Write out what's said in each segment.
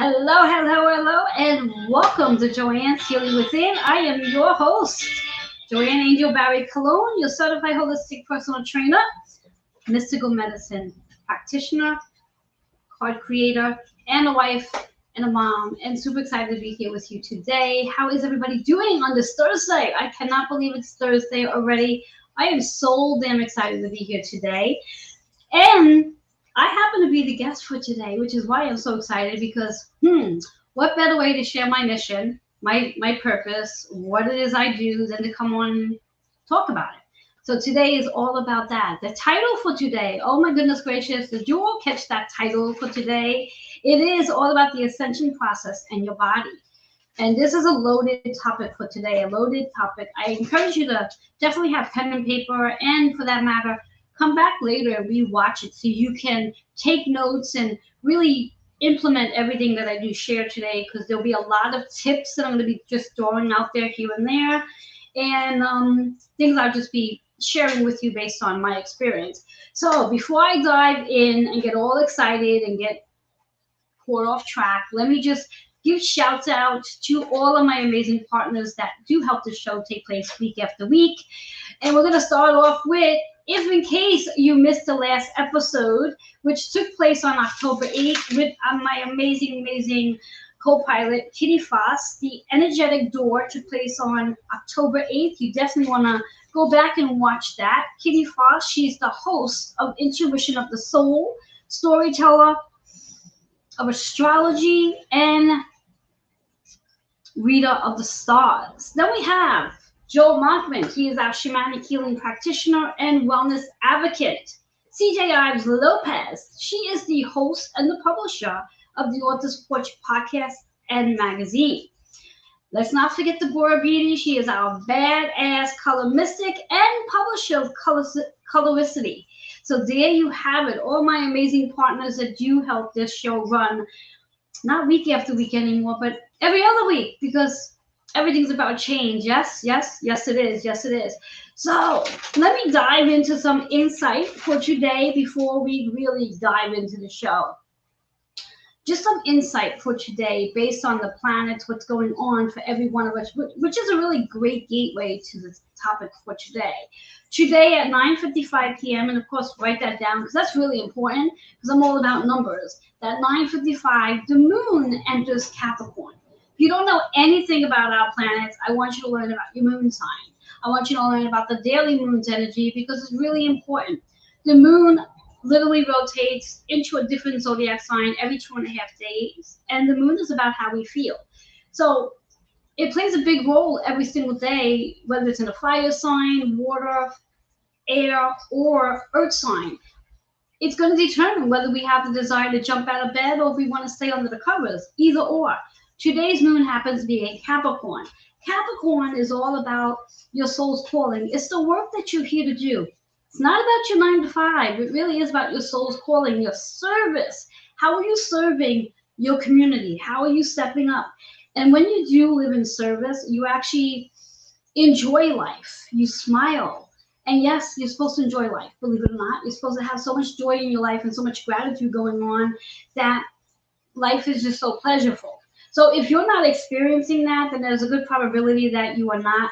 Hello, hello, hello, and welcome to Joanne's Healing Within. I am your host, Joanne Angel Barry Cologne, your certified holistic personal trainer, mystical medicine practitioner, card creator, and a wife and a mom, and super excited to be here with you today. How is everybody doing on this Thursday? I cannot believe it's Thursday already. I am so damn excited to be here today. And I happen to be the guest for today, which is why I'm so excited because, what better way to share my mission, my purpose, what it is I do, than to come on and talk about it. So today is all about that. The title for today, oh my goodness gracious, did you all catch that title for today? It is all about the ascension process and your body. And this is a loaded topic for today, a loaded topic. I encourage you to definitely have pen and paper, and for that matter, come back later and rewatch it so you can take notes and really implement everything that I do share today, because there'll be a lot of tips that I'm going to be just throwing out there here and there, and things I'll just be sharing with you based on my experience. So before I dive in and get all excited and get poured off track, let me just give shouts out to all of my amazing partners that do help the show take place week after week. And we're going to start off with, if in case you missed the last episode, which took place on October 8th with my amazing co-pilot, Kitty Foss. The energetic door took place on October 8th. You definitely want to go back and watch that. Kitty Foss, she's the host of Intuition of the Soul, storyteller of astrology, and reader of the stars. Then we have Joel Mockman. He is our shamanic healing practitioner and wellness advocate. CJ Ives Lopez. She is the host and the publisher of the Author's Porch podcast and magazine. Let's not forget Deborah Beatty. She is our badass color mystic and publisher of Coloricity. So there you have it. All my amazing partners that do help this show run, not week after week anymore, but every other week, because everything's about change. Yes, it is. Yes, it is. So let me dive into some insight for today before we really dive into the show. Just some insight for today based on the planets, what's going on for every one of us, which is a really great gateway to this topic for today. Today at 9:55 p.m., and of course, write that down because that's really important, because I'm all about numbers. At 9:55, the moon enters Capricorn. If you don't know anything about our planets, I want you to learn about your moon sign. I want you to learn about the daily moon's energy, because it's really important. The moon literally rotates into a different zodiac sign every 2.5 days, and the moon is about how we feel. So it plays a big role every single day, whether it's in a fire sign, water, air, or earth sign. It's going to determine whether we have the desire to jump out of bed or if we want to stay under the covers, either or. Today's moon happens to be a Capricorn. Capricorn is all about your soul's calling. It's the work that you're here to do. It's not about your 9 to 5. It really is about your soul's calling, your service. How are you serving your community? How are you stepping up? And when you do live in service, you actually enjoy life. You smile. And yes, you're supposed to enjoy life, believe it or not. You're supposed to have so much joy in your life and so much gratitude going on that life is just so pleasurable. So if you're not experiencing that, then there's a good probability that you are not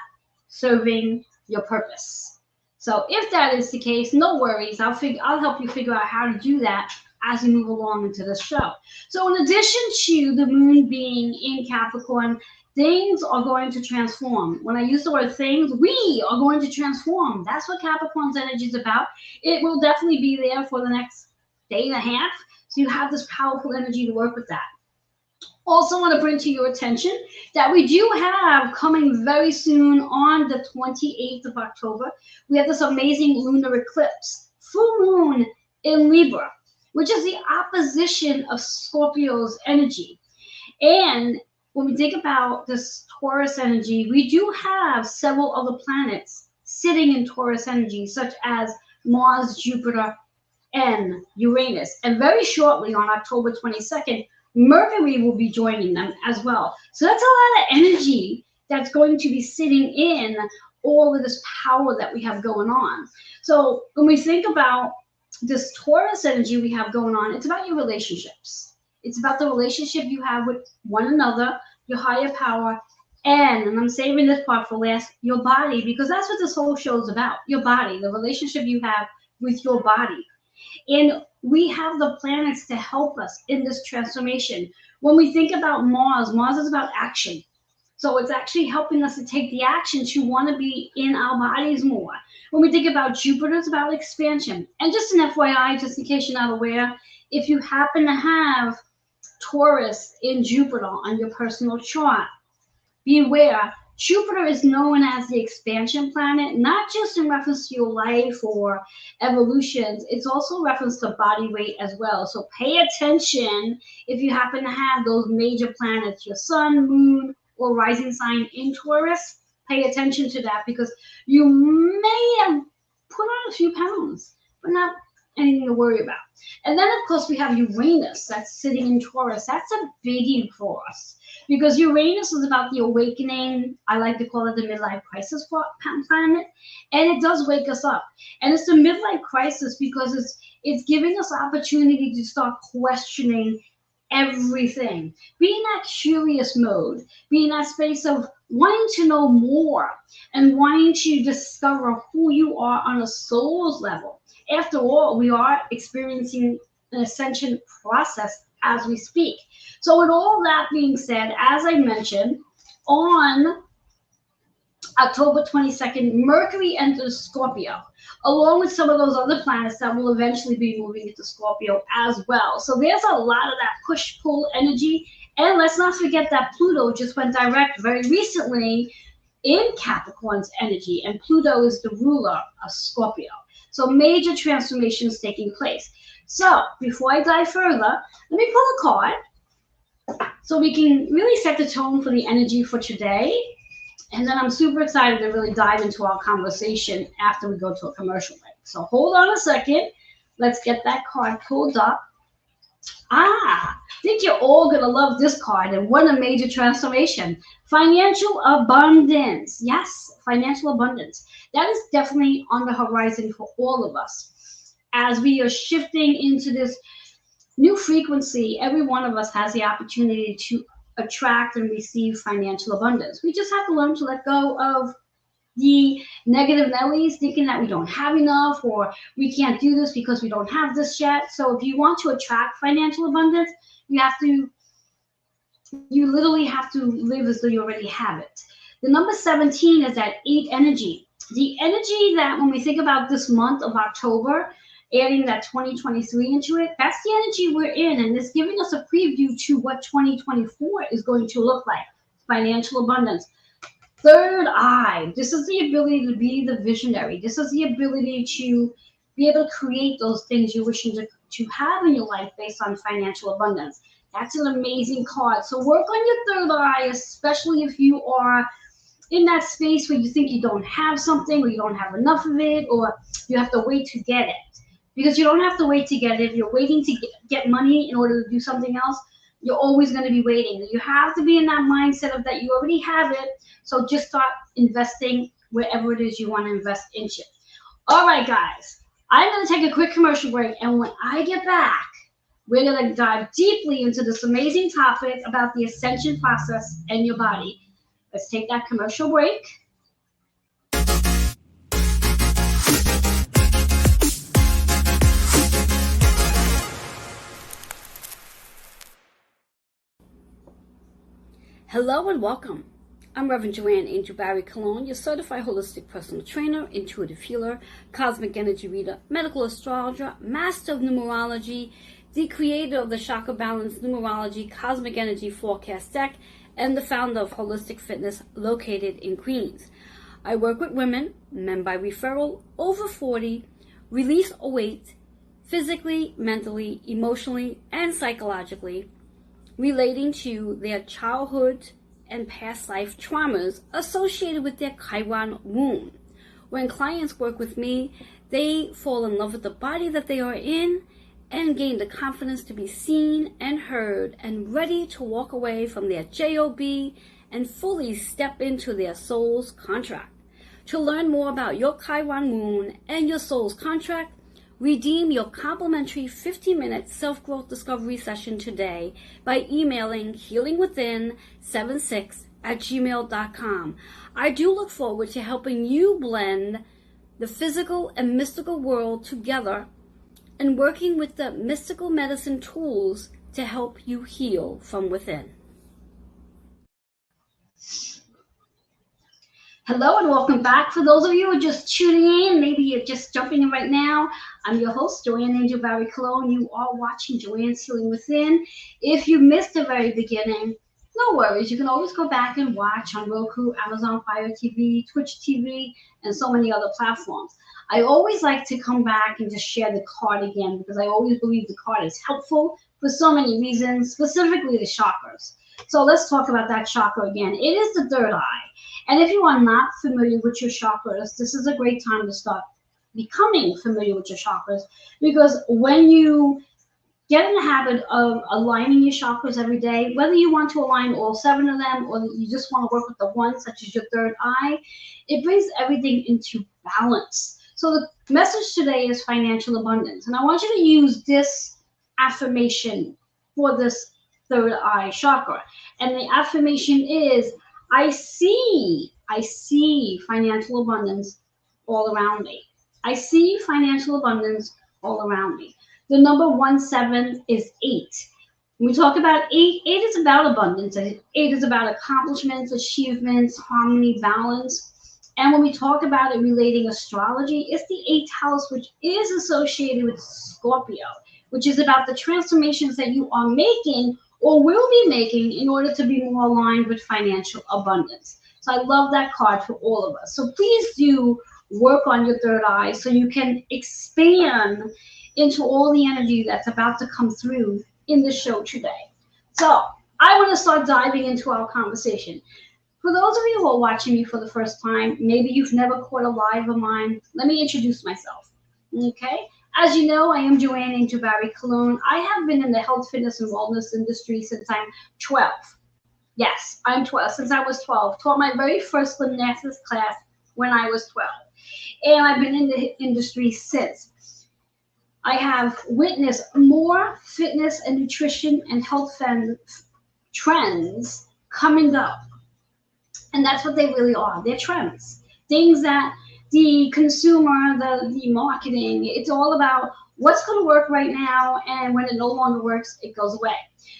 serving your purpose. So if that is the case, no worries. I'll help you figure out how to do that as we move along into the show. So in addition to the moon being in Capricorn, things are going to transform. When I use the word things, we are going to transform. That's what Capricorn's energy is about. It will definitely be there for the next day and a half. So you have this powerful energy to work with that. Also want to bring to your attention that we do have coming very soon on the 28th of October, we have this amazing lunar eclipse, full moon in Libra, which is the opposition of Scorpio's energy. And when we think about this Taurus energy, we do have several other planets sitting in Taurus energy, such as Mars, Jupiter, and Uranus. And very shortly on October 22nd, Mercury will be joining them as well. So that's a lot of energy that's going to be sitting in all of this power that we have going on. So when we think about this Taurus energy we have going on, it's about your relationships. It's about the relationship you have with one another, your higher power, and I'm saving this part for last, your body, because that's what this whole show is about. Your body, the relationship you have with your body. And we have the planets to help us in this transformation. When we think about Mars, Mars is about action. So it's actually helping us to take the action to want to be in our bodies more. When we think about Jupiter, it's about expansion. And just an FYI, just in case you're not aware, if you happen to have Taurus in Jupiter on your personal chart, be aware, Jupiter is known as the expansion planet, not just in reference to your life or evolutions, it's also reference to body weight as well. So pay attention if you happen to have those major planets, your sun, moon, or rising sign in Taurus. Pay attention to that because you may have put on a few pounds, but not anything to worry about. And then, of course, we have Uranus that's sitting in Taurus. That's a biggie for us because Uranus is about the awakening. I like to call it the midlife crisis planet, and it does wake us up. And it's the midlife crisis because it's giving us opportunity to start questioning everything. Be in that curious mode. Be in that space of wanting to know more and wanting to discover who you are on a soul's level. After all, we are experiencing an ascension process as we speak. So with all that being said, as I mentioned, on October 22nd, Mercury enters Scorpio, along with some of those other planets that will eventually be moving into Scorpio as well. So there's a lot of that push-pull energy. And let's not forget that Pluto just went direct very recently in Capricorn's energy, and Pluto is the ruler of Scorpio. So major transformations taking place. So before I dive further, let me pull a card so we can really set the tone for the energy for today. And then I'm super excited to really dive into our conversation after we go to a commercial break. So hold on a second. Let's get that card pulled up. I think you're all going to love this card, and what a major transformation. Financial abundance. Yes, financial abundance. That is definitely on the horizon for all of us. As we are shifting into this new frequency, every one of us has the opportunity to attract and receive financial abundance. We just have to learn to let go of the negative Nellies, thinking that we don't have enough or we can't do this because we don't have this yet. So if you want to attract financial abundance, you literally have to live as though you already have it. The number 17 is that 8 energy. The energy that when we think about this month of October, adding that 2023 into it, that's the energy we're in, and it's giving us a preview to what 2024 is going to look like. Financial abundance. Third eye. This is the ability to be the visionary. This is the ability to be able to create those things you're wishing to have in your life based on financial abundance. That's an amazing card. So work on your third eye, especially if you are in that space where you think you don't have something or you don't have enough of it or you have to wait to get it. Because you don't have to wait to get it. If you're waiting to get money in order to do something else, you're always going to be waiting. You have to be in that mindset of that you already have it. So just start investing wherever it is you want to invest into. All right, guys, I'm going to take a quick commercial break. And when I get back, we're going to dive deeply into this amazing topic about the ascension process and your body. Let's take that commercial break. Hello and welcome. I'm Reverend Joanne Angel Barry Cologne, your certified holistic personal trainer, intuitive healer, cosmic energy reader, medical astrologer, master of numerology, the creator of the Chakra Balance Numerology Cosmic Energy Forecast deck, and the founder of Holistic Fitness located in Queens. I work with women, men by referral, over 40, release or weight, physically, mentally, emotionally, and psychologically, relating to their childhood and past life traumas associated with their Chiron wound. When clients work with me, they fall in love with the body that they are in and gain the confidence to be seen and heard and ready to walk away from their job and fully step into their soul's contract. To learn more about your Chiron wound and your soul's contract, Redeem your complimentary 15-minute self-growth discovery session today by emailing healingwithin76@gmail.com. I do look forward to helping you blend the physical and mystical world together and working with the mystical medicine tools to help you heal from within. Hello and welcome back. For those of you who are just tuning in, maybe you're just jumping in right now, I'm your host, Joanne Angel Barry Cologne. You are watching Joanne's Healing Within. If you missed the very beginning, no worries. You can always go back and watch on Roku, Amazon Fire TV, Twitch TV, and so many other platforms. I always like to come back and just share the card again because I always believe the card is helpful for so many reasons, specifically the chakras. So let's talk about that chakra again. It is the third eye. And if you are not familiar with your chakras, this is a great time to start becoming familiar with your chakras, because when you get in the habit of aligning your chakras every day, whether you want to align all 7 of them or you just want to work with the one, such as your third eye, it brings everything into balance. So the message today is financial abundance. And I want you to use this affirmation for this third eye chakra. And the affirmation is, I see financial abundance all around me. I see financial abundance all around me. The number 17 is 8. When we talk about 8, 8 is about abundance. 8 is about accomplishments, achievements, harmony, balance. And when we talk about it relating astrology, it's the 8th house, which is associated with Scorpio, which is about the transformations that you are making or will be making in order to be more aligned with financial abundance. So I love that card for all of us. So please do work on your third eye so you can expand into all the energy that's about to come through in the show today. So I want to start diving into our conversation. For those of you who are watching me for the first time, maybe you've never caught a live of mine, let me introduce myself. Okay? As you know, I am Joanne Angel Barry Cologne. I have been in the health, fitness, and wellness industry since I'm 12. Yes, I'm 12. Since I was 12. Taught my very first gymnastics class when I was 12. And I've been in the industry since. I have witnessed more fitness and nutrition and health trends coming up. And that's what they really are. They're trends. Things that the consumer, the marketing, it's all about what's going to work right now, and when it no longer works, it goes away.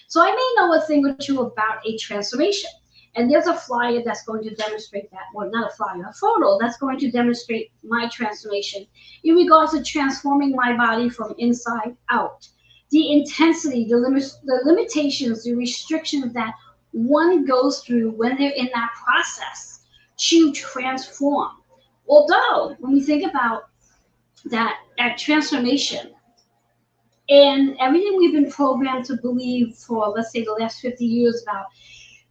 So I may know a thing or two about a transformation. And there's a flyer that's going to demonstrate that, well, not a flyer, a photo that's going to demonstrate my transformation in regards to transforming my body from inside out. The intensity, the limitations, the restrictions that one goes through when they're in that process to transform. Although, when we think about that transformation and everything we've been programmed to believe for, let's say, the last 50 years about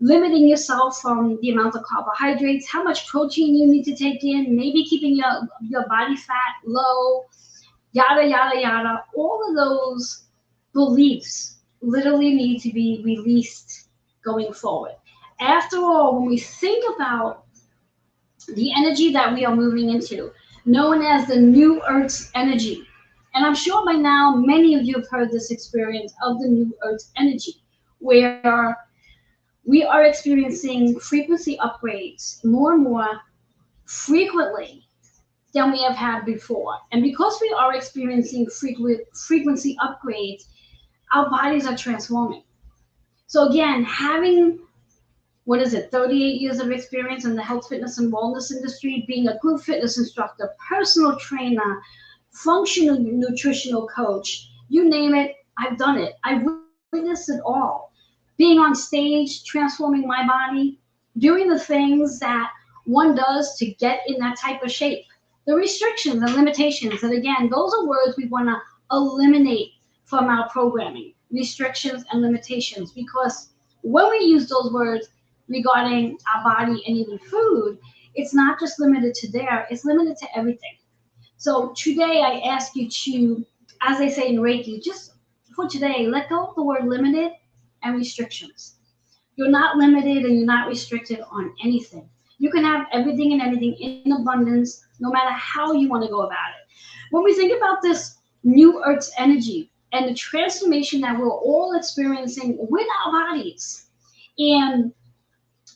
limiting yourself from the amount of carbohydrates, how much protein you need to take in, maybe keeping your body fat low, yada, yada, yada, all of those beliefs literally need to be released going forward. After all, when we think about the energy that we are moving into, known as the New Earth's energy, and I'm sure by now many of you have heard this experience of the New Earth's energy, where we are experiencing frequency upgrades more and more frequently than we have had before. And because we are experiencing frequency upgrades, our bodies are transforming. So again, having 38 years of experience in the health, fitness, and wellness industry, being a group fitness instructor, personal trainer, functional nutritional coach, you name it, I've done it. I've witnessed it all. Being on stage, transforming my body, doing the things that one does to get in that type of shape. The restrictions and limitations, and again, those are words we want to eliminate from our programming. Restrictions and limitations, because when we use those words regarding our body and even food, it's not just limited to there, it's limited to everything. So today I ask you to, as they say in Reiki, just for today, let go of the word limited and restrictions. You're not limited and you're not restricted on anything. You can have everything and anything in abundance, no matter how you want to go about it. When we think about this new Earth's energy and the transformation that we're all experiencing with our bodies. And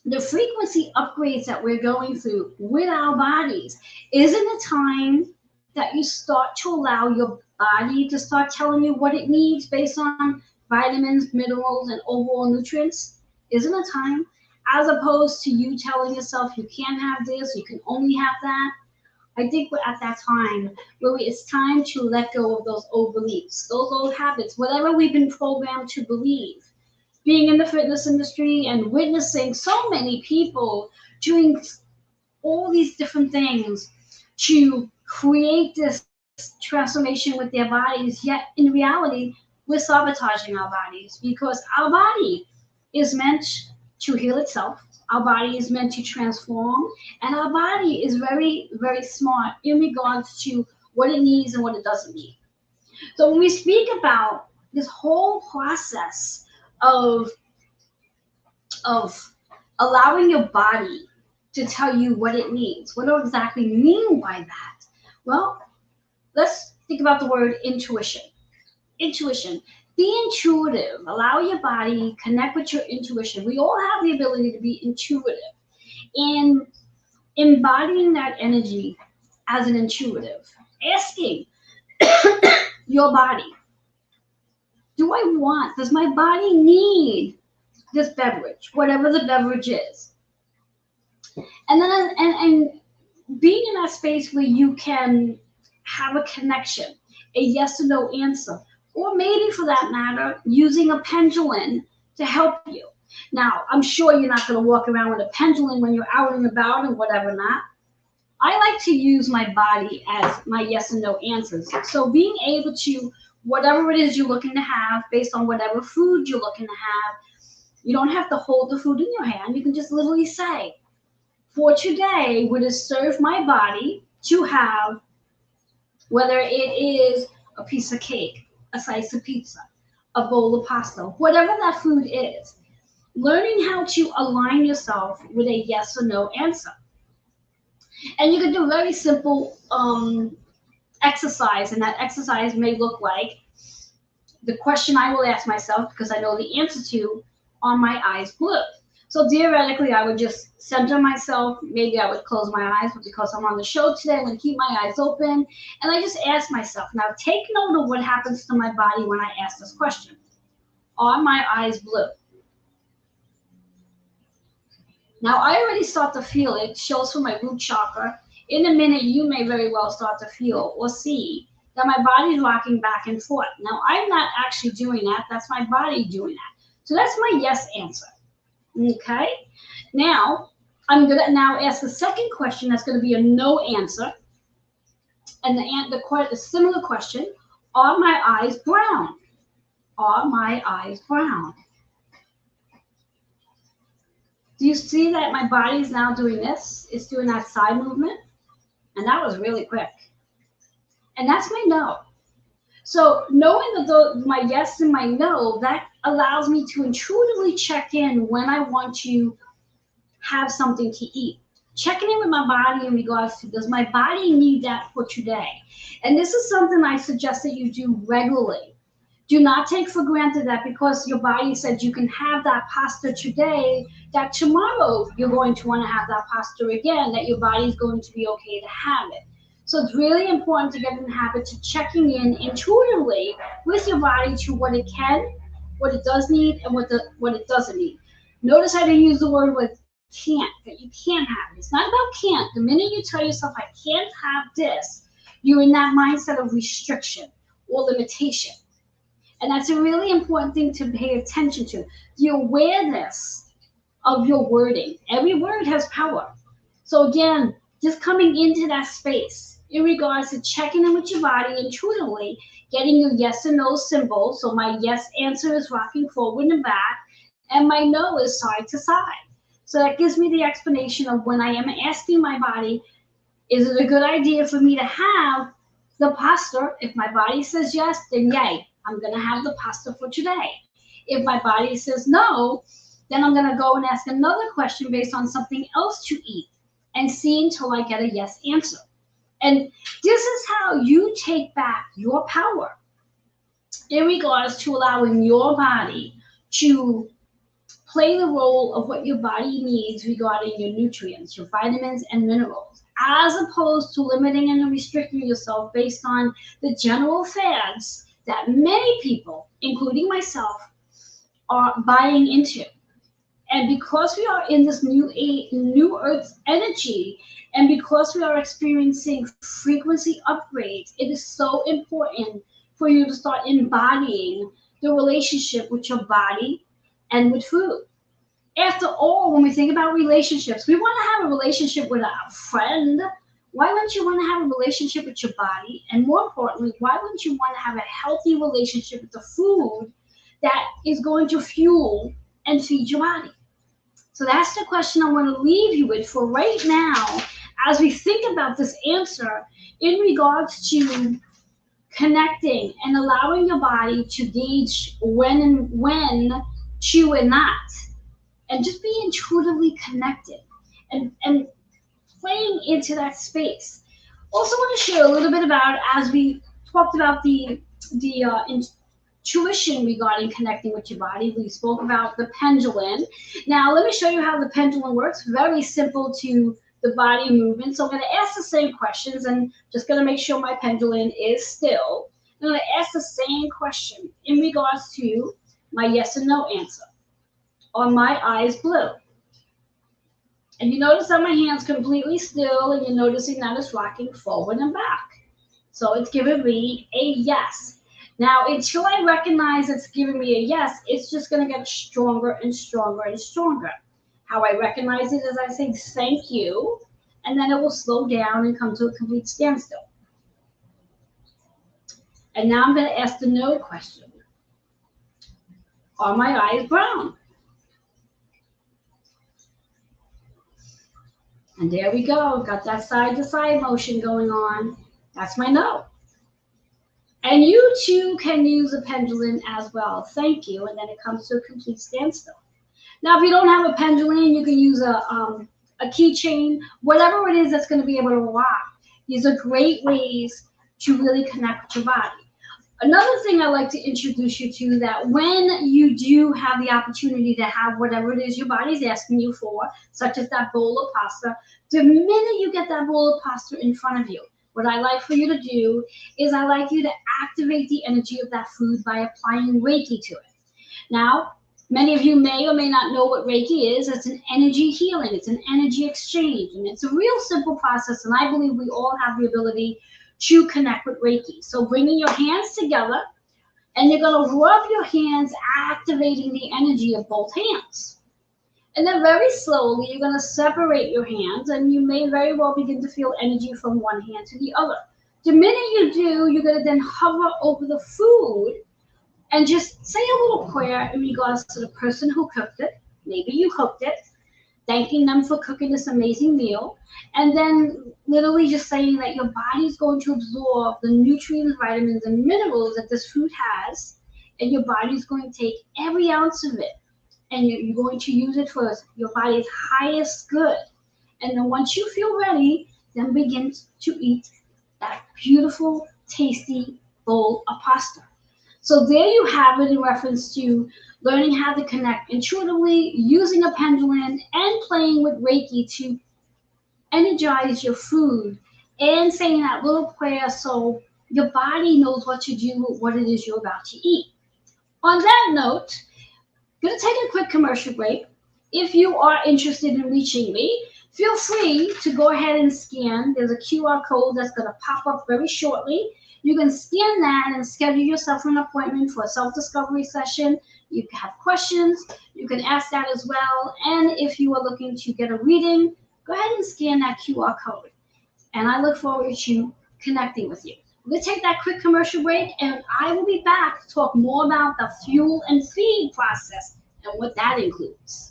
the frequency upgrades that we're going through with our bodies isn't a time that you start to allow your body to start telling you what it needs based on vitamins, minerals, and overall nutrients. Isn't a time, as opposed to you telling yourself you can't have this, you can only have that. I think we're at that time where it's time to let go of those old beliefs, those old habits, whatever we've been programmed to believe. Being in the fitness industry and witnessing so many people doing all these different things to create this transformation with their bodies, yet in reality, we're sabotaging our bodies because our body is meant to heal itself. Our body is meant to transform, and our body is very, very smart in regards to what it needs and what it doesn't need. So when we speak about this whole process of of allowing your body to tell you what it needs. What do I exactly mean by that? Well, let's think about the word intuition. Intuition. Be intuitive. Allow your body, connect with your intuition. We all have the ability to be intuitive. And embodying that energy as an intuitive, asking your body, does my body need this beverage, whatever the beverage is? And then and being in that space where you can have a connection, a yes or no answer, or maybe for that matter, using a pendulum to help you. Now, I'm sure you're not going to walk around with a pendulum when you're out and about and whatever not. I like to use my body as my yes and no answers. So being able to, whatever it is you're looking to have, based on whatever food you're looking to have, you don't have to hold the food in your hand. You can just literally say, for today, would it serve my body to have, whether it is a piece of cake, a slice of pizza, a bowl of pasta, whatever that food is, learning how to align yourself with a yes or no answer. And you can do a very simple exercise, and that exercise may look like the question I will ask myself, because I know the answer to, are my eyes blue? So theoretically, I would just center myself. Maybe I would close my eyes, but because I'm on the show today, I'm going to keep my eyes open. And I just ask myself, now take note of what happens to my body when I ask this question. Are my eyes blue? Now, I already start to feel it. Shows for my root chakra. In a minute, you may very well start to feel or see that my body's rocking back and forth. Now, I'm not actually doing that. That's my body doing that. So that's my yes answer. Okay? Now, I'm going to now ask the second question. That's going to be a no answer. And the similar question, are my eyes brown? Are my eyes brown? Do you see that my body is now doing this? It's doing that side movement. And that was really quick. And that's my no. So knowing that my yes and my no, that allows me to intuitively check in when I want to have something to eat. Checking in with my body in regards to, does my body need that for today? And this is something I suggest that you do regularly. Do not take for granted that because your body said you can have that pasta today, that tomorrow you're going to want to have that pasta again, that your body's going to be okay to have it. So it's really important to get in the habit to checking in intuitively with your body to what it can, what it does need, and what it doesn't need. Notice I didn't use the word with can't, that you can't have it. It's not about can't. The minute you tell yourself, I can't have this, you're in that mindset of restriction or limitation. And that's a really important thing to pay attention to. The awareness of your wording. Every word has power. So again, just coming into that space in regards to checking in with your body intuitively, getting your yes and no symbol. So my yes answer is rocking forward and back, and my no is side to side. So that gives me the explanation of when I am asking my body, is it a good idea for me to have the pasta? If my body says yes, then yay, I'm going to have the pasta for today. If my body says no, then I'm going to go and ask another question based on something else to eat and see until I get a yes answer. And this is how you take back your power in regards to allowing your body to play the role of what your body needs regarding your nutrients, your vitamins and minerals, as opposed to limiting and restricting yourself based on the general fads that many people, including myself, are buying into. And because we are in this new Earth energy, and because we are experiencing frequency upgrades, it is so important for you to start embodying the relationship with your body and with food. After all, when we think about relationships, we want to have a relationship with a friend. Why wouldn't you want to have a relationship with your body? And more importantly, why wouldn't you want to have a healthy relationship with the food that is going to fuel and feed your body? So that's the question I want to leave you with for right now as we think about this answer in regards to connecting and allowing your body to gauge when to and not, and just be intuitively connected and playing into that space. Also want to share a little bit about, as we talked about the intuition regarding connecting with your body, we spoke about the pendulum. Now let me show you how the pendulum works. Very simple to the body movement. So I'm going to ask the same questions and just going to make sure my pendulum is still. I'm going to ask the same question in regards to my yes and no answer. Are my eyes blue? And you notice that my hand's completely still, and you're noticing that it's rocking forward and back. So it's giving me a yes. Now, until I recognize it's giving me a yes, it's just going to get stronger and stronger and stronger. How I recognize it is I say thank you, and then it will slow down and come to a complete standstill. And now I'm going to ask the no question. Are my eyes brown? And there we go. Got that side to side motion going on. That's my no. And you too can use a pendulum as well. Thank you. And then it comes to a complete standstill. Now, if you don't have a pendulum, you can use a keychain, whatever it is that's going to be able to rock. These are great ways to really connect with your body. Another thing I like to introduce you to, that when you do have the opportunity to have whatever it is your body's asking you for, such as that bowl of pasta, the minute you get that bowl of pasta in front of you, what I like for you to do is I like you to activate the energy of that food by applying Reiki to it. Now, many of you may or may not know what Reiki is. It's an energy healing. It's an energy exchange. And it's a real simple process. And I believe we all have the ability to connect with Reiki. So bringing your hands together, and you're going to rub your hands, activating the energy of both hands. And then very slowly, you're going to separate your hands, and you may very well begin to feel energy from one hand to the other. The minute you do, you're going to then hover over the food and just say a little prayer in regards to the person who cooked it. Maybe you cooked it, thanking them for cooking this amazing meal, and then literally just saying that your body is going to absorb the nutrients, vitamins, and minerals that this food has, and your body is going to take every ounce of it, and you're going to use it for your body's highest good. And then once you feel ready, then begin to eat that beautiful, tasty bowl of pasta. So there you have it in reference to learning how to connect intuitively, using a pendulum, and playing with Reiki to energize your food, and saying that little prayer so your body knows what to do with what it is you're about to eat. On that note, I'm going to take a quick commercial break. If you are interested in reaching me, feel free to go ahead and scan. There's a QR code that's going to pop up very shortly. You can scan that and schedule yourself an appointment for a self-discovery session. You can have questions. You can ask that as well. And if you are looking to get a reading, go ahead and scan that QR code. And I look forward to connecting with you. We'll take that quick commercial break, and I will be back to talk more about the fuel and feed process and what that includes.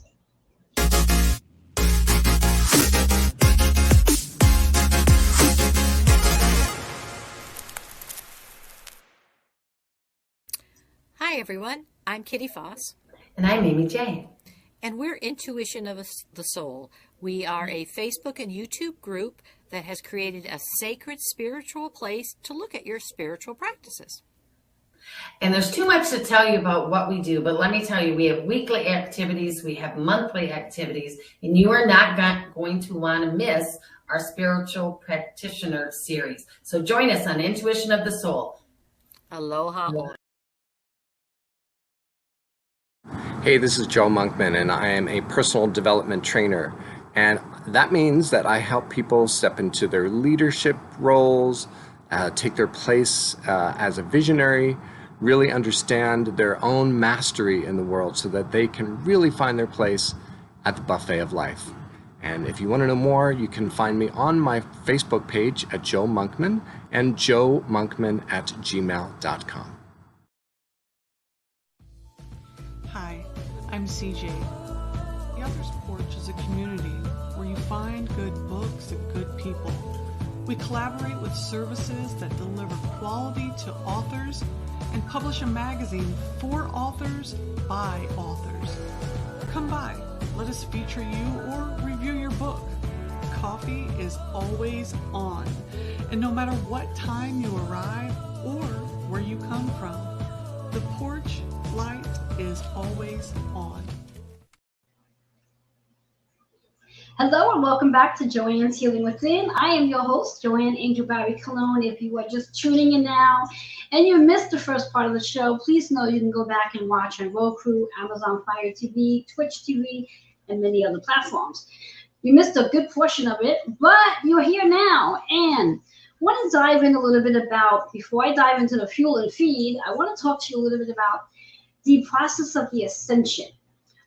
Hi everyone, I'm Kitty Foss. And I'm Amy J. And we're Intuition of the Soul. We are a Facebook and YouTube group that has created a sacred spiritual place to look at your spiritual practices. And there's too much to tell you about what we do, but let me tell you, we have weekly activities, we have monthly activities, and you are not going to want to miss our spiritual practitioner series. So join us on Intuition of the Soul. Aloha. Hey, this is Joe Monkman, and I am a personal development trainer. And that means that I help people step into their leadership roles, take their place as a visionary, really understand their own mastery in the world so that they can really find their place at the buffet of life. And if you want to know more, you can find me on my Facebook page at Joe Monkman and joemonkman@gmail.com. Hi, I'm CJ. The Author's Porch is a community where you find good books and good people. We collaborate with services that deliver quality to authors and publish a magazine for authors by authors. Come by, let us feature you or review your book. Coffee is always on, and no matter what time you arrive or where you come from, the porch light is always on. Hello and welcome back to Joanne's Healing Within. I am your host, Joanne Angel Barry Cologne. If you are just tuning in now and you missed the first part of the show, please know you can go back and watch on Roku, Amazon Fire TV, Twitch TV, and many other platforms. You missed a good portion of it, but you're here now. And I want to dive in a little bit about, before I dive into the fuel and feed, I want to talk to you a little bit about the process of the ascension.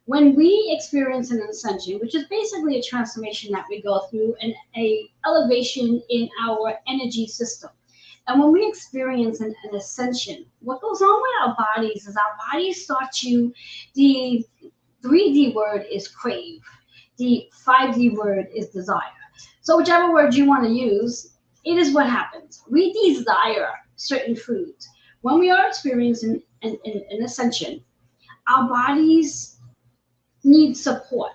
When we experience an ascension, which is basically a transformation that we go through and a elevation in our energy system. And when we experience an ascension, what goes on with our bodies is our bodies start to, the 3D word is crave. The 5D word is desire. So whichever word you want to use, it is what happens. We desire certain foods. When we are experiencing an ascension, our bodies need support.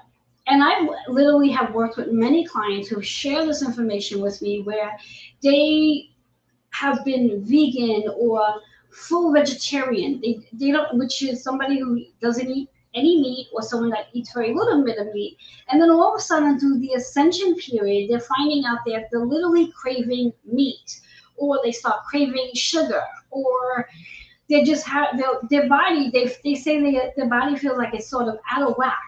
And I literally have worked with many clients who share this information with me where they have been vegan or full vegetarian. They don't, which is somebody who doesn't eat any meat or someone that eats very little bit of meat. And then all of a sudden through the ascension period, they're finding out that they're literally craving meat, or they start craving sugar, or they just have their body, they say their body feels like it's sort of out of whack.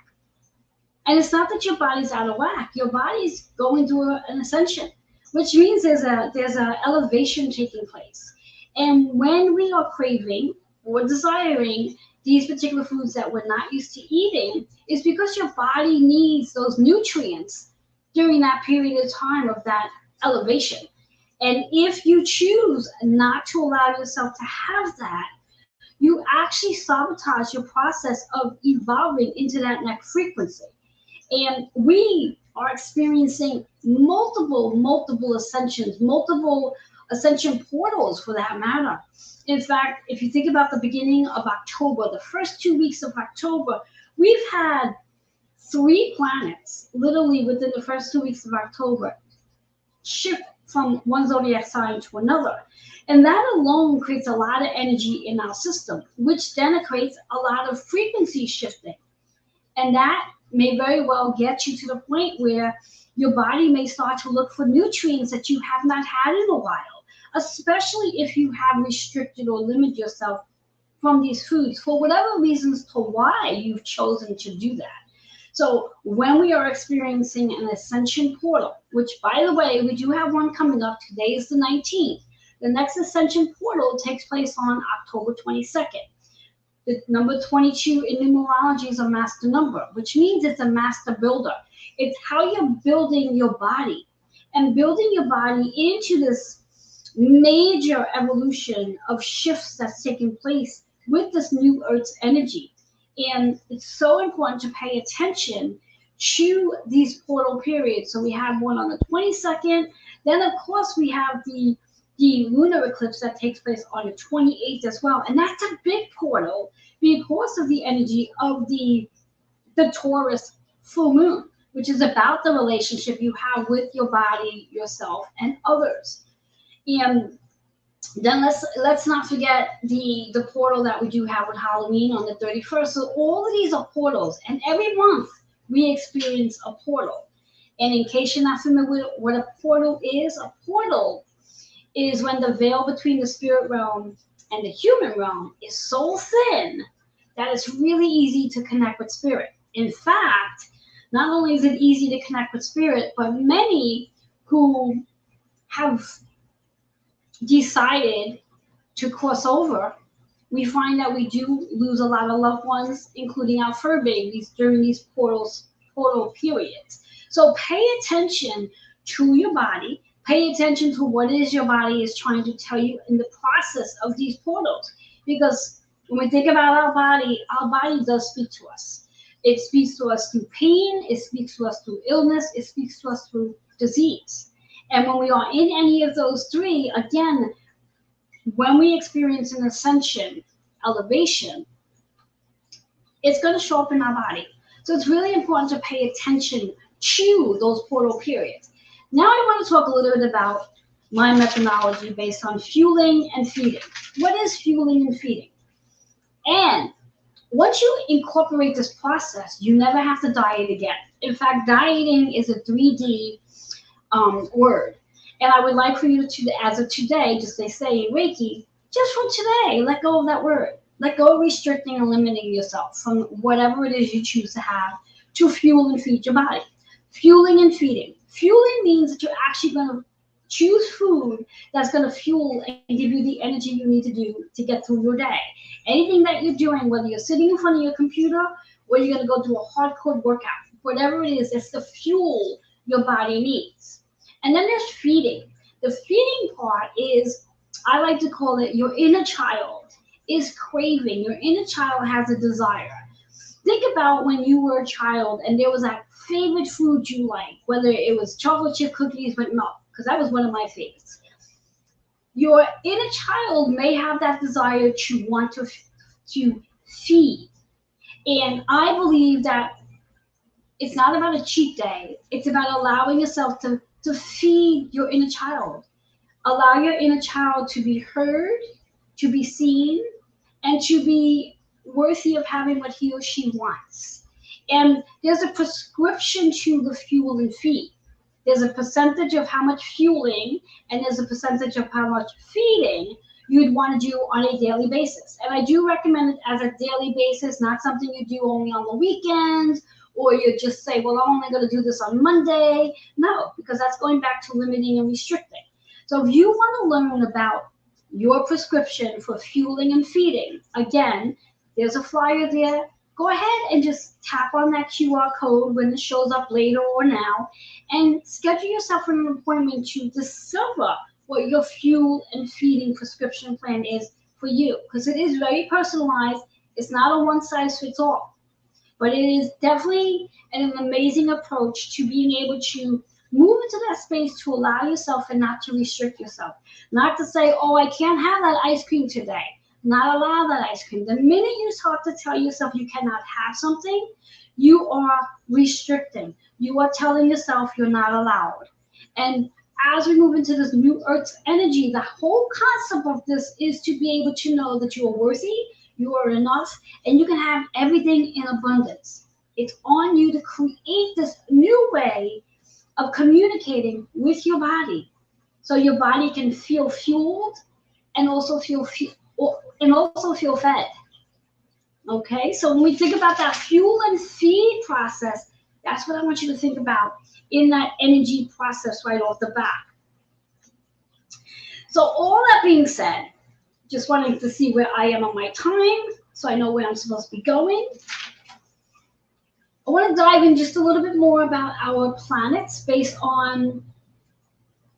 And it's not that your body's out of whack. Your body's going through an ascension, which means there's a elevation taking place. And when we are craving or desiring these particular foods that we're not used to eating, is because your body needs those nutrients during that period of time of that elevation. And if you choose not to allow yourself to have that, you actually sabotage your process of evolving into that next frequency. And we are experiencing multiple ascensions, multiple ascension portals for that matter. In fact, if you think about the beginning of October, the first 2 weeks of October, we've had 3 planets literally within the first 2 weeks of October shift from one zodiac sign to another. And that alone creates a lot of energy in our system, which then creates a lot of frequency shifting. And that may very well get you to the point where your body may start to look for nutrients that you have not had in a while, especially if you have restricted or limited yourself from these foods for whatever reasons to why you've chosen to do that. So when we are experiencing an ascension portal, which by the way, we do have one coming up, today is the 19th. The next ascension portal takes place on October 22nd. The number 22 in numerology is a master number, which means it's a master builder. It's how you're building your body and building your body into this major evolution of shifts that's taking place with this new Earth's energy. And it's so important to pay attention to these portal periods. So we have one on the 22nd. Then, of course, we have the lunar eclipse that takes place on the 28th as well. And that's a big portal because of the energy of the the Taurus full moon, which is about the relationship you have with your body, yourself, and others. And then let's not forget the portal that we do have with Halloween on the 31st. So all of these are portals, and every month we experience a portal. And in case you're not familiar with what a portal is when the veil between the spirit realm and the human realm is so thin that it's really easy to connect with spirit. In fact, not only is it easy to connect with spirit, but many who have decided to cross over, we find that we do lose a lot of loved ones, including our fur babies, during these portal periods. So pay attention to your body. Pay attention to what it is your body is trying to tell you in the process of these portals. Because when we think about our body does speak to us. It speaks to us through pain. It speaks to us through illness. It speaks to us through disease. And when we are in any of those three, again, when we experience an ascension, elevation, it's going to show up in our body. So it's really important to pay attention to those portal periods. Now I want to talk a little bit about my methodology based on fueling and feeding. What is fueling and feeding? And once you incorporate this process, you never have to diet again. In fact, dieting is a 3D word. And I would like for you to, as of today, just they say in Reiki, just from today, let go of that word. Let go of restricting and limiting yourself from whatever it is you choose to have to fuel and feed your body. Fueling and feeding. Fueling means that you're actually going to choose food that's going to fuel and give you the energy you need to do to get through your day. Anything that you're doing, whether you're sitting in front of your computer or you're going to go do a hardcore workout, whatever it is, it's the fuel your body needs. And then there's feeding. The feeding part is, I like to call it, your inner child is craving. Your inner child has a desire. Think about when you were a child and there was that favorite food you liked, whether it was chocolate chip cookies with milk, because that was one of my favorites. Your inner child may have that desire to want to feed. And I believe that it's not about a cheat day. It's about allowing yourself to feed your inner child. Allow your inner child to be heard, to be seen, and to be worthy of having what he or she wants. And there's a prescription to the fuel and feed. There's a percentage of how much fueling and there's a percentage of how much feeding you'd want to do on a daily basis. And I do recommend it as a daily basis, not something you do only on the weekends, or you just say, well, I'm only going to do this on Monday. No, because that's going back to limiting and restricting. So if you want to learn about your prescription for fueling and feeding, again, there's a flyer there. Go ahead and just tap on that QR code when it shows up later or now and schedule yourself an appointment to discover what your fuel and feeding prescription plan is for you, because it is very personalized. It's not a one-size-fits-all, but it is definitely an amazing approach to being able to move into that space to allow yourself and not to restrict yourself. Not to say, oh, I can't have that ice cream today. Not allow that ice cream. The minute you start to tell yourself you cannot have something, you are restricting. You are telling yourself you're not allowed. And as we move into this new Earth's energy, the whole concept of this is to be able to know that you are worthy, you are enough, and you can have everything in abundance. It's on you to create this new way of communicating with your body, so your body can feel fueled and also feel fed. Okay, so when we think about that fuel and feed process, that's what I want you to think about in that energy process right off the bat. So all that being said, just wanting to see where I am on my time so I know where I'm supposed to be going. I want to dive in just a little bit more about our planets based on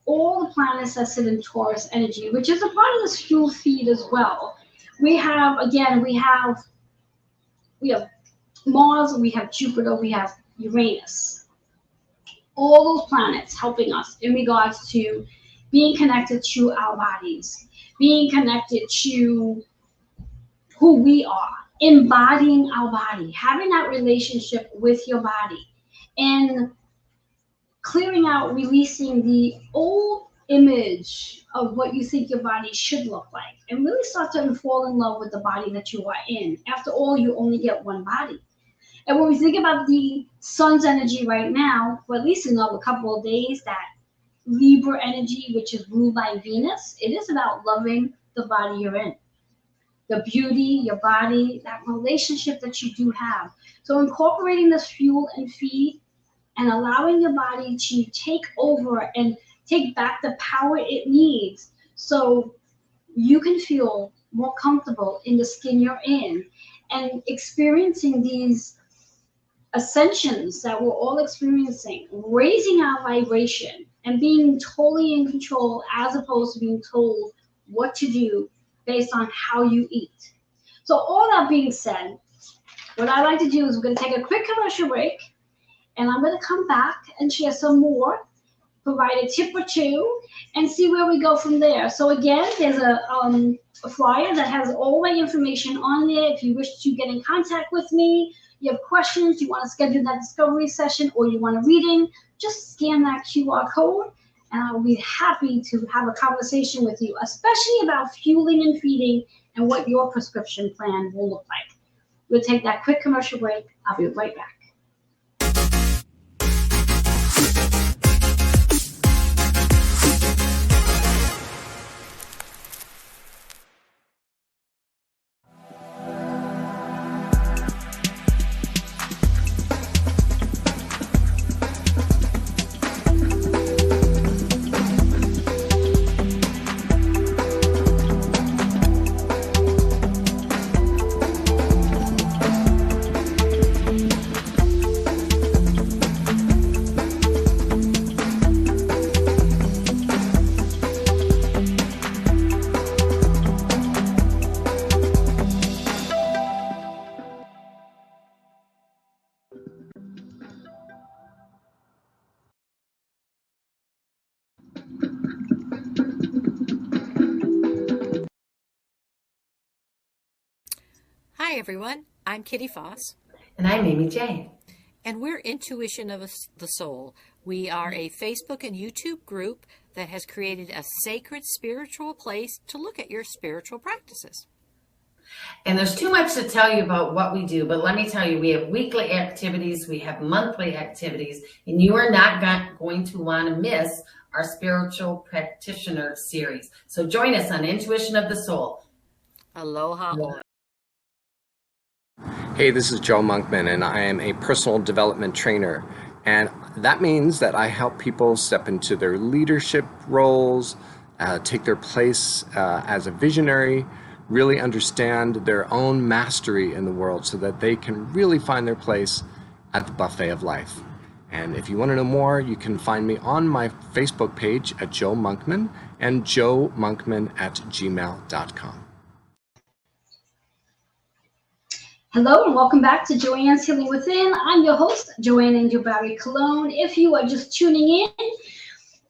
all the planets that sit in Taurus energy, which is a part of this fuel feed as well. We have Mars, we have Jupiter, we have Uranus. All those planets helping us in regards to being connected to our bodies, being connected to who we are. embodying our body, having that relationship with your body, and clearing out, releasing the old image of what you think your body should look like, and really start to fall in love with the body that you are in. After all, you only get one body. And when we think about the sun's energy right now, for at least another couple of days, that Libra energy, which is ruled by Venus, it is about loving the body you're in, the beauty, your body, that relationship that you do have. So incorporating this fuel and feed and allowing your body to take over and take back the power it needs so you can feel more comfortable in the skin you're in, and experiencing these ascensions that we're all experiencing, raising our vibration and being totally in control as opposed to being told what to do based on how you eat. So all that being said, what I like to do is we're going to take a quick commercial break, and I'm going to come back and share some more, provide a tip or two, and see where we go from there. So again, there's a flyer that has all my information on there. If you wish to get in contact with me, you have questions, you want to schedule that discovery session, or you want a reading, just scan that QR code, and I'll be happy to have a conversation with you, especially about fueling and feeding and what your prescription plan will look like. We'll take that quick commercial break. I'll be right back. Hi, everyone. I'm Kitty Foss. And I'm Amy J. And we're Intuition of the Soul. We are a Facebook and YouTube group that has created a sacred spiritual place to look at your spiritual practices. And there's too much to tell you about what we do, but let me tell you, we have weekly activities, we have monthly activities, and you are not going to want to miss our spiritual practitioner series. So join us on Intuition of the Soul. Aloha. Hey, this is Joe Monkman, and I am a personal development trainer. And that means that I help people step into their leadership roles, take their place as a visionary, really understand their own mastery in the world so that they can really find their place at the buffet of life. And if you want to know more, you can find me on my Facebook page at Joe Monkman and joemonkman@gmail.com. Hello and welcome back to Joanne's Healing Within. I'm your host, Joanne Angel Barry Cologne. If you are just tuning in,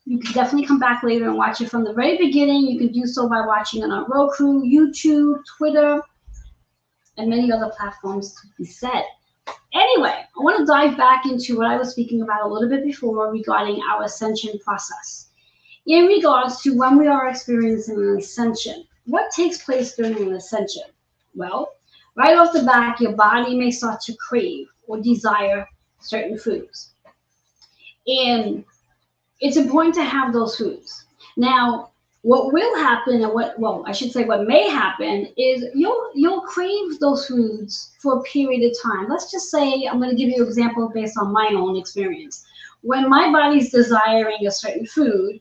you can definitely come back later and watch it from the very beginning. You can do so by watching it on Roku, YouTube, Twitter, and many other platforms to be said. Anyway, I want to dive back into what I was speaking about a little bit before regarding our ascension process. In regards to when we are experiencing an ascension, what takes place during an ascension? Well, right off the bat, your body may start to crave or desire certain foods. And it's important to have those foods. Now, what will happen, and what may happen, is you'll crave those foods for a period of time. Let's just say, I'm going to give you an example based on my own experience. When my body's desiring a certain food,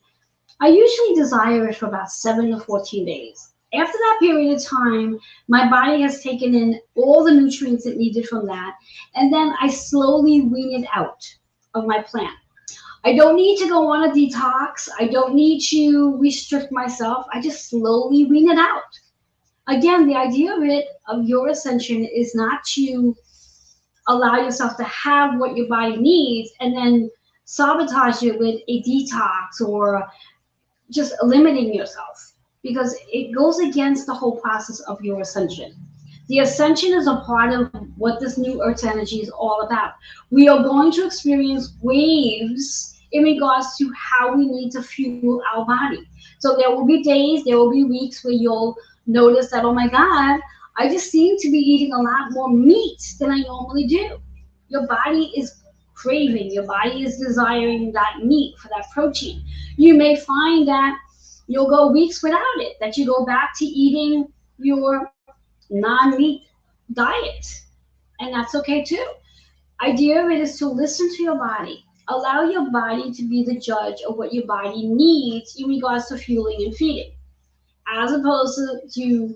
I usually desire it for about 7 to 14 days. After that period of time, my body has taken in all the nutrients it needed from that, and then I slowly wean it out of my plant. I don't need to go on a detox. I don't need to restrict myself. I just slowly wean it out. Again, the idea of your ascension is not to allow yourself to have what your body needs and then sabotage it with a detox or just limiting yourself, because it goes against the whole process of your ascension. The ascension is a part of what this new earth energy is all about. We are going to experience waves in regards to how we need to fuel our body. So there will be days, there will be weeks where you'll notice that, oh my God, I just seem to be eating a lot more meat than I normally do. Your body is craving, your body is desiring that meat for that protein. You may find that you'll go weeks without it, that you go back to eating your non-meat diet, and that's okay too. Idea of it is to listen to your body. Allow your body to be the judge of what your body needs in regards to fueling and feeding, as opposed to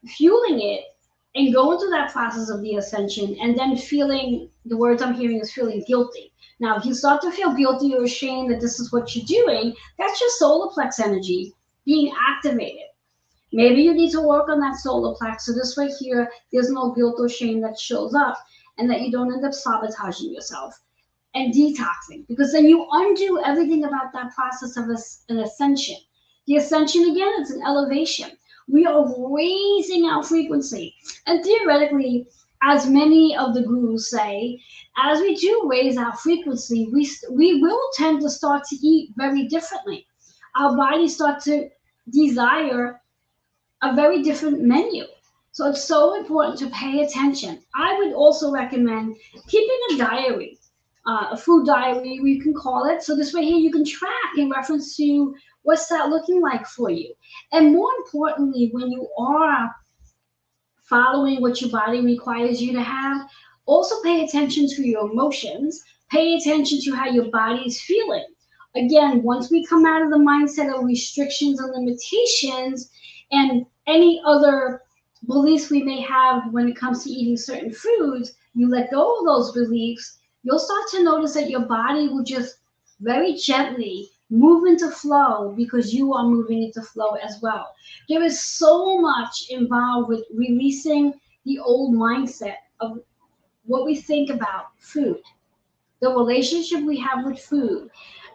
fueling it and going through that process of the ascension and then feeling, the words I'm hearing is feeling guilty. Now, if you start to feel guilty or ashamed that this is what you're doing, that's your solar plex energy being activated. Maybe you need to work on that solar plex so this way here, there's no guilt or shame that shows up and that you don't end up sabotaging yourself and detoxing, because then you undo everything about that process of an ascension. The ascension, again, is an elevation. We are raising our frequency. And theoretically, as many of the gurus say, as we do raise our frequency, we will tend to start to eat very differently. Our bodies start to desire a very different menu. So it's so important to pay attention. I would also recommend keeping a diary, a food diary, you can call it. So this way here you can track in reference to what's that looking like for you. And more importantly, when you are following what your body requires you to have, also pay attention to your emotions. Pay attention to how your body is feeling. Again, once we come out of the mindset of restrictions and limitations and any other beliefs we may have when it comes to eating certain foods, you let go of those beliefs, you'll start to notice that your body will just very gently move into flow because you are moving into flow as well. There is so much involved with releasing the old mindset of what we think about food, the relationship we have with food.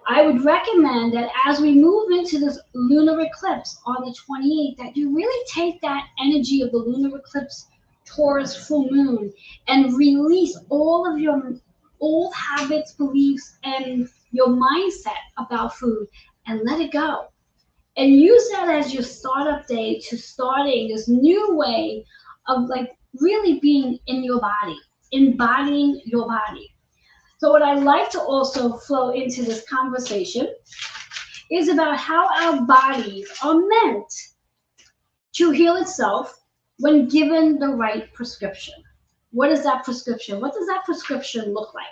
I would recommend that as we move into this lunar eclipse on the 28th, that you really take that energy of the lunar eclipse, Taurus full moon, and release all of your old habits, beliefs, and your mindset about food and let it go. And use that as your startup day to starting this new way of like really being in your body, embodying your body. So what I'd like to also flow into this conversation is about how our bodies are meant to heal itself when given the right prescription. What is that prescription? What does that prescription look like?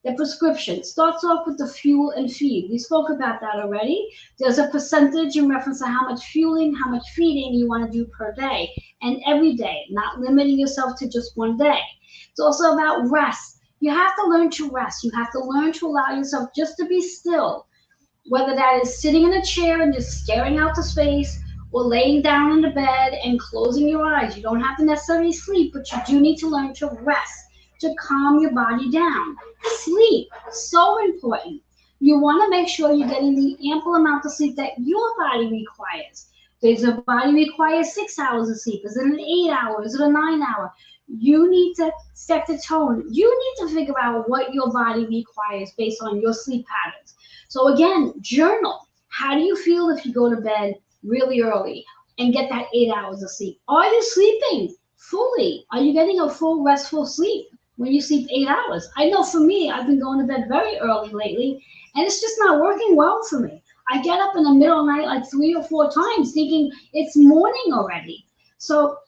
The prescription starts off with the fuel and feed. We spoke about that already. There's a percentage in reference to how much fueling, how much feeding you want to do per day and every day, not limiting yourself to just one day. It's also about rest. You have to learn to rest. You have to learn to allow yourself just to be still, whether that is sitting in a chair and just staring out to space or laying down in the bed and closing your eyes. You don't have to necessarily sleep, but you do need to learn to rest, to calm your body down. Sleep, so important. You want to make sure you're getting the ample amount of sleep that your body requires. Does your body require 6 hours of sleep? Is it an 8 hour? Is it a 9 hour? You need to set the tone. You need to figure out what your body requires based on your sleep patterns. So again, journal. How do you feel if you go to bed really early and get that 8 hours of sleep? Are you sleeping fully? Are you getting a full restful sleep when you sleep 8 hours? I know for me, I've been going to bed very early lately, and it's just not working well for me. I get up in the middle of the night like 3 or 4 times thinking it's morning already. So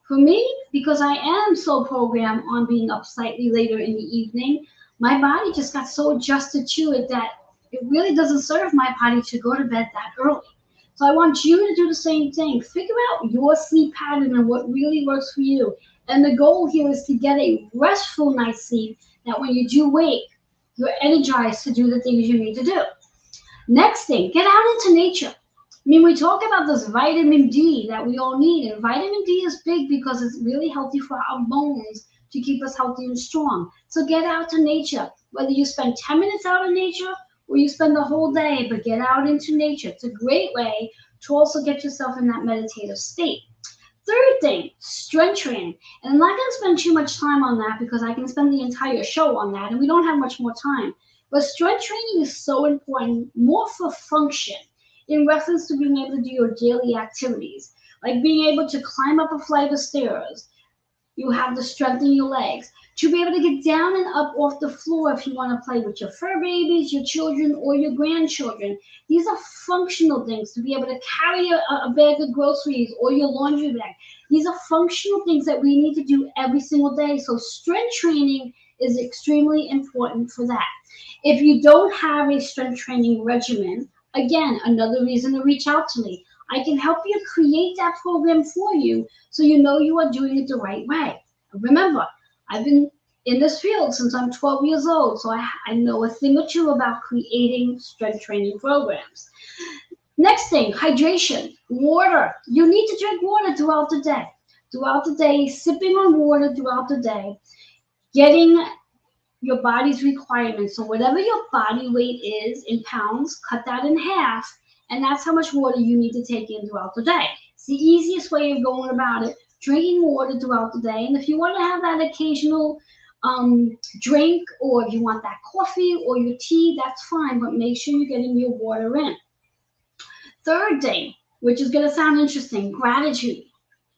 for me, because I am so programmed on being up slightly later in the evening, my body just got so adjusted to it that it really doesn't serve my body to go to bed that early. So I want you to do the same thing. Figure out your sleep pattern and what really works for you. And the goal here is to get a restful night's sleep that when you do wake, you're energized to do the things you need to do. Next thing, get out into nature. I mean, we talk about this vitamin D that we all need, and vitamin D is big because it's really healthy for our bones to keep us healthy and strong. So get out to nature, whether you spend 10 minutes out in nature or you spend the whole day, but get out into nature. It's a great way to also get yourself in that meditative state. Third thing, strength training. And I'm not going to spend too much time on that because I can spend the entire show on that and we don't have much more time. But strength training is so important, more for function, in reference to being able to do your daily activities, like being able to climb up a flight of stairs. You have to strengthen your legs to be able to get down and up off the floor if you want to play with your fur babies, your children, or your grandchildren. These are functional things, to be able to carry a bag of groceries or your laundry bag. These are functional things that we need to do every single day. So strength training is extremely important for that. If you don't have a strength training regimen, again, another reason to reach out to me. I can help you create that program for you so you know you are doing it the right way. Remember, I've been in this field since I'm 12 years old, so I know a thing or two about creating strength training programs. Next thing, hydration, water. You need to drink water throughout the day. Throughout the day, sipping on water throughout the day, getting your body's requirements. So whatever your body weight is in pounds, cut that in half, and that's how much water you need to take in throughout the day. It's the easiest way of going about it, drinking water throughout the day. And if you want to have that occasional drink, or if you want that coffee or your tea, that's fine, but make sure you're getting your water in. Third thing, which is going to sound interesting, gratitude.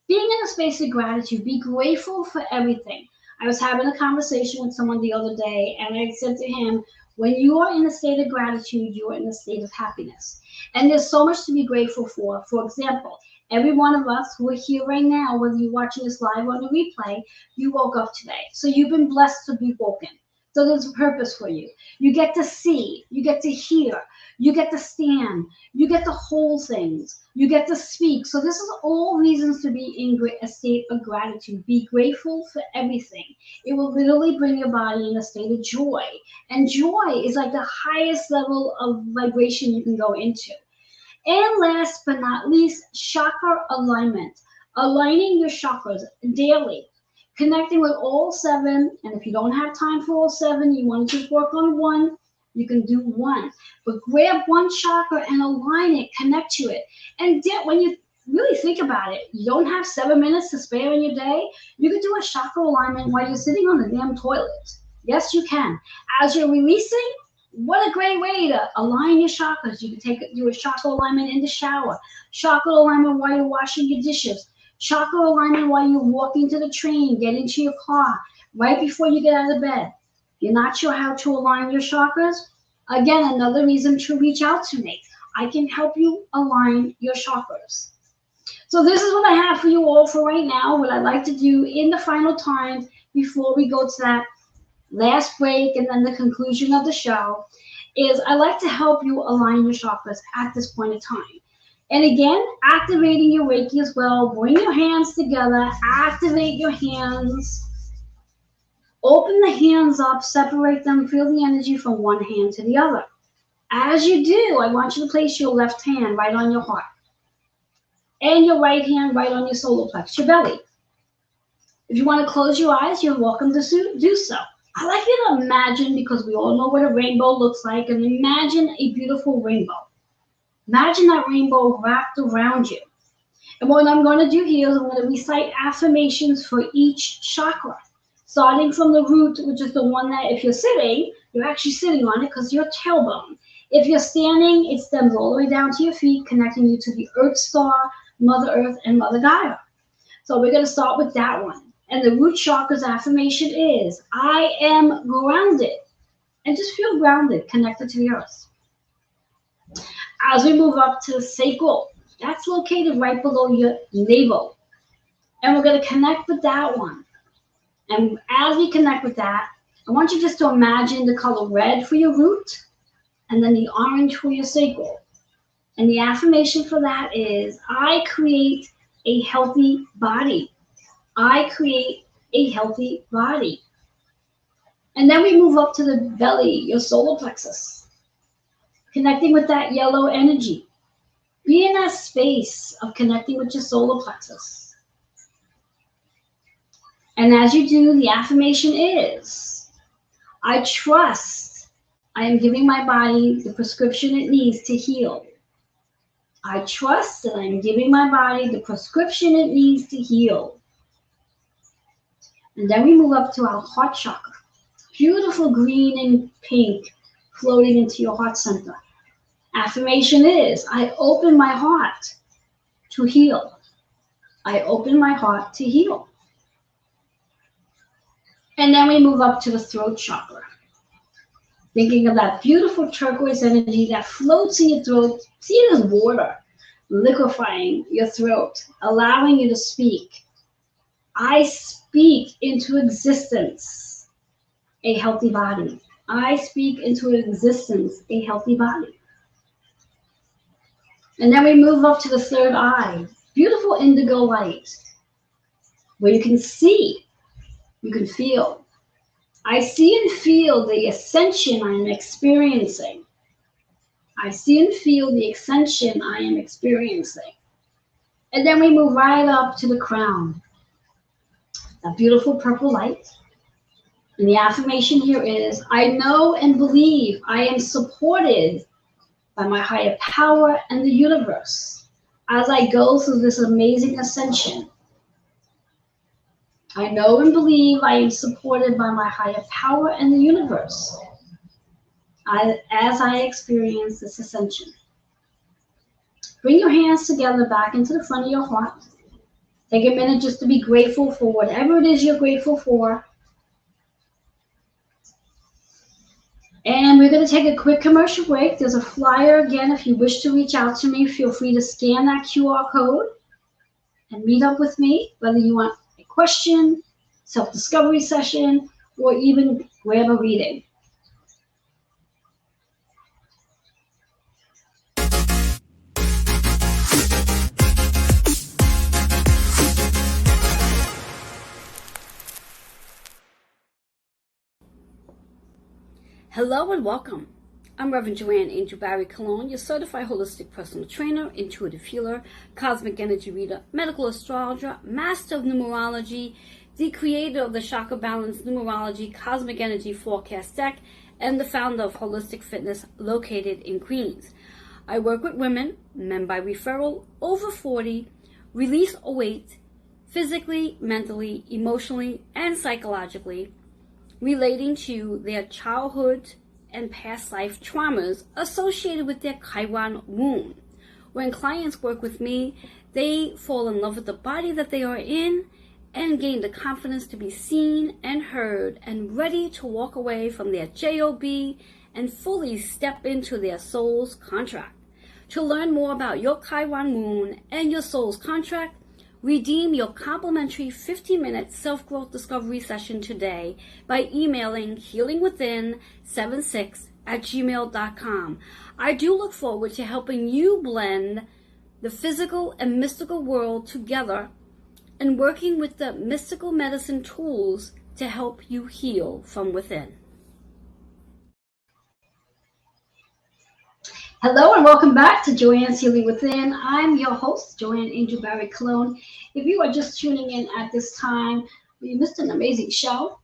Being in a space of gratitude, be grateful for everything. I was having a conversation with someone the other day, and I said to him, when you are in a state of gratitude, you are in a state of happiness. And there's so much to be grateful for. For example, every one of us who are here right now, whether you're watching this live or on the replay, you woke up today. So you've been blessed to be woken. So there's a purpose for you. You get to see, you get to hear, you get to stand, you get to hold things, you get to speak. So this is all reasons to be in a state of gratitude. Be grateful for everything. It will literally bring your body in a state of joy. And joy is like the highest level of vibration you can go into. And last but not least, chakra alignment. Aligning your chakras daily. Connecting with all seven, and if you don't have time for all seven, you want to just work on one, you can do one. But grab one chakra and align it, connect to it. And when you really think about it, you don't have 7 minutes to spare in your day, you can do a chakra alignment while you're sitting on the damn toilet. Yes, you can. As you're releasing, what a great way to align your chakras. You can do a chakra alignment in the shower, chakra alignment while you're washing your dishes, chakra alignment while you're walking to the train, get into your car, right before you get out of bed. You're not sure how to align your chakras? Again, another reason to reach out to me. I can help you align your chakras. So this is what I have for you all for right now. What I'd like to do in the final time before we go to that last break and then the conclusion of the show is I like to help you align your chakras at this point in time. And again, activating your Reiki as well. Bring your hands together, activate your hands. Open the hands up, separate them, feel the energy from one hand to the other. As you do, I want you to place your left hand right on your heart and your right hand right on your solar plexus, your belly. If you want to close your eyes, you're welcome to do so. I like you to imagine, because we all know what a rainbow looks like, and imagine a beautiful rainbow. Imagine that rainbow wrapped around you. And what I'm going to do here is I'm going to recite affirmations for each chakra, starting from the root, which is the one that if you're sitting, you're actually sitting on it because you're tailbone. If you're standing, it stems all the way down to your feet, connecting you to the Earth Star, Mother Earth, and Mother Gaia. So we're going to start with that one. And the root chakra's affirmation is, I am grounded. And just feel grounded, connected to the earth. As we move up to the sacral, that's located right below your navel. And we're going to connect with that one. And as we connect with that, I want you just to imagine the color red for your root and then the orange for your sacral. And the affirmation for that is, I create a healthy body. I create a healthy body. And then we move up to the belly, your solar plexus, connecting with that yellow energy. Be in that space of connecting with your solar plexus. And as you do, the affirmation is, I trust I am giving my body the prescription it needs to heal. I trust that I'm giving my body the prescription it needs to heal. And then we move up to our heart chakra. Beautiful green and pink floating into your heart center. Affirmation is, I open my heart to heal. I open my heart to heal. And then we move up to the throat chakra. Thinking of that beautiful turquoise energy that floats in your throat. See it as water, liquefying your throat, allowing you to speak. I speak into existence a healthy body. I speak into existence a healthy body. And then we move up to the third eye. Beautiful indigo light, where you can see, you can feel. I see and feel the ascension I am experiencing. I see and feel the ascension I am experiencing. And then we move right up to the crown. That beautiful purple light. And the affirmation here is, I know and believe I am supported by my higher power and the universe as I go through this amazing ascension. I know and believe I am supported by my higher power and the universe as I experience this ascension. Bring your hands together back into the front of your heart. Take a minute just to be grateful for whatever it is you're grateful for. And we're going to take a quick commercial break. There's a flyer again. If you wish to reach out to me, feel free to scan that QR code and meet up with me, whether you want a question, self-discovery session, or even grab a reading. Hello and welcome. I'm Reverend Joanne Angel Barry Cologne, your certified holistic personal trainer, intuitive healer, cosmic energy reader, medical astrologer, master of numerology, the creator of the Chakra Balance Numerology Cosmic Energy Forecast deck, and the founder of Holistic Fitness located in Queens. I work with women, men by referral, over 40, release or weight, physically, mentally, emotionally, and psychologically, relating to their childhood and past life traumas associated with their Chiron wound. When clients work with me, they fall in love with the body that they are in and gain the confidence to be seen and heard and ready to walk away from their job and fully step into their soul's contract. To learn more about your Chiron wound and your soul's contract, redeem your complimentary 15-minute self-growth discovery session today by emailing healingwithin76@gmail.com. I do look forward to helping you blend the physical and mystical world together and working with the mystical medicine tools to help you heal from within. Hello and welcome back to Joanne's Healing Within. I'm your host, Joanne Angel Barry Cologne. If you are just tuning in at this time, you missed an amazing show.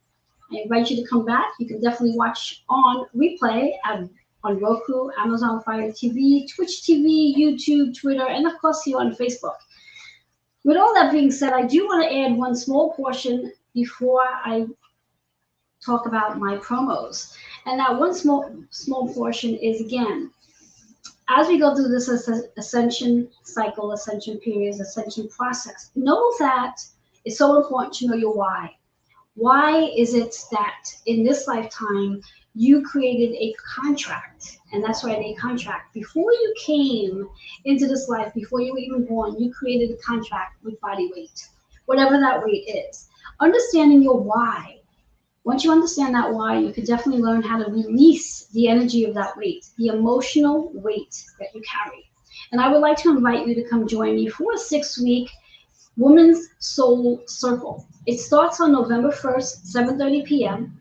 I invite you to come back. You can definitely watch on replay on Roku, Amazon Fire TV, Twitch TV, YouTube, Twitter, and of course here on Facebook. With all that being said, I do want to add one small portion before I talk about my promos. And that one small portion is, again, as we go through this ascension cycle, ascension periods, ascension process, know that it's so important to know your why. Why is it that in this lifetime you created a contract? And that's right, a contract. Before you came into this life, before you were even born, you created a contract with body weight, whatever that weight is. Understanding your why. Once you understand that why, you can definitely learn how to release the energy of that weight, the emotional weight that you carry. And I would like to invite you to come join me for a 6-week Women's Soul Circle. It starts on November 1st, 7:30 p.m.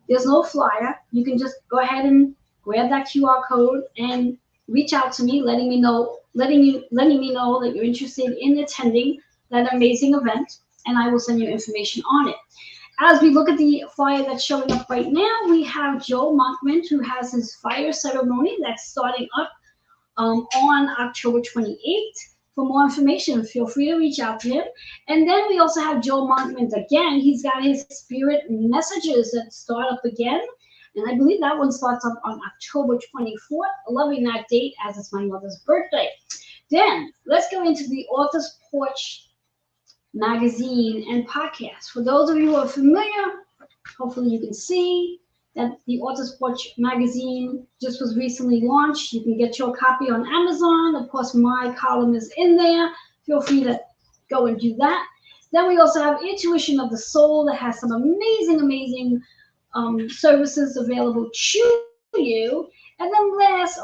There's no flyer. You can just go ahead and grab that QR code and reach out to me, letting me know that you're interested in attending that amazing event, and I will send you information on it. As we look at the flyer that's showing up right now, we have Joe Monkman, who has his fire ceremony that's starting up on October 28th. For more information, feel free to reach out to him. And then we also have Joe Monkman again. He's got his spirit messages that start up again. And I believe that one starts up on October 24th. Loving that date as it's my mother's birthday. Then let's go into the Author's Porch magazine and podcast. For those of you who are familiar, hopefully you can see that the Author's Porch magazine just was recently launched. You can get your copy on Amazon. Of course, my column is in there. Feel free to go and do that. Then we also have Intuition of the Soul that has some amazing services available to you. And then last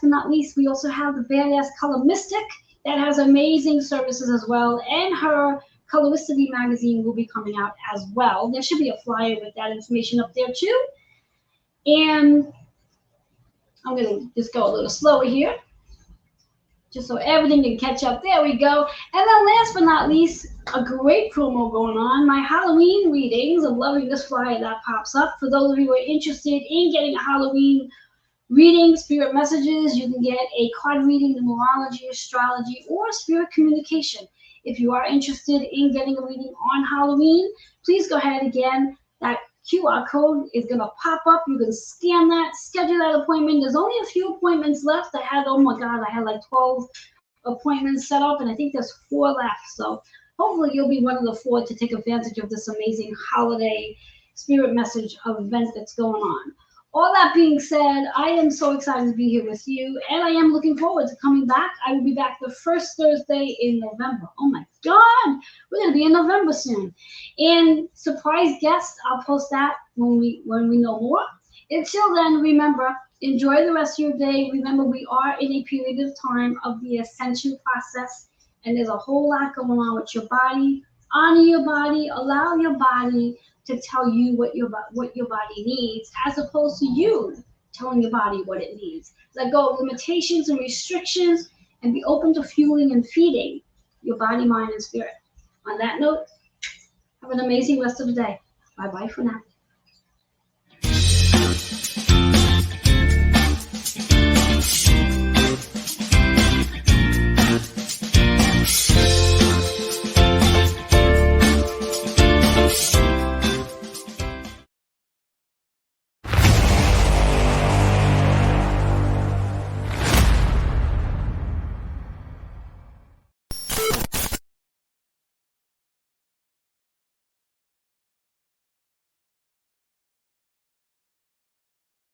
but not least, we also have the Badass Color Mystic that has amazing services as well. And her Coloricity magazine will be coming out as well. There should be a flyer with that information up there too. And I'm going to just go a little slower here, just so everything can catch up. There we go. And then last but not least, a great promo going on, my Halloween readings. I'm loving this flyer that pops up. For those of you who are interested in getting a Halloween reading, spirit messages, you can get a card reading, numerology, astrology, or spirit communication. If you are interested in getting a reading on Halloween, please go ahead again. That QR code is going to pop up. You can scan that, schedule that appointment. There's only a few appointments left. I had like 12 appointments set up, and I think there's 4 left. So hopefully you'll be one of the 4 to take advantage of this amazing holiday spirit message event that's going on. All that being said, I am so excited to be here with you, and I am looking forward to coming back. I will be back the first Thursday in November. Oh my God, we're gonna be in November soon. And surprise guests, I'll post that when we know more. Until then, remember, enjoy the rest of your day. Remember, we are in a period of time of the Ascension process, and there's a whole lot going on with your body. Honor your body, allow your body to tell you what your body needs, as opposed to you telling your body what it needs. Let go of limitations and restrictions and be open to fueling and feeding your body, mind, and spirit. On that note, have an amazing rest of the day. Bye-bye for now.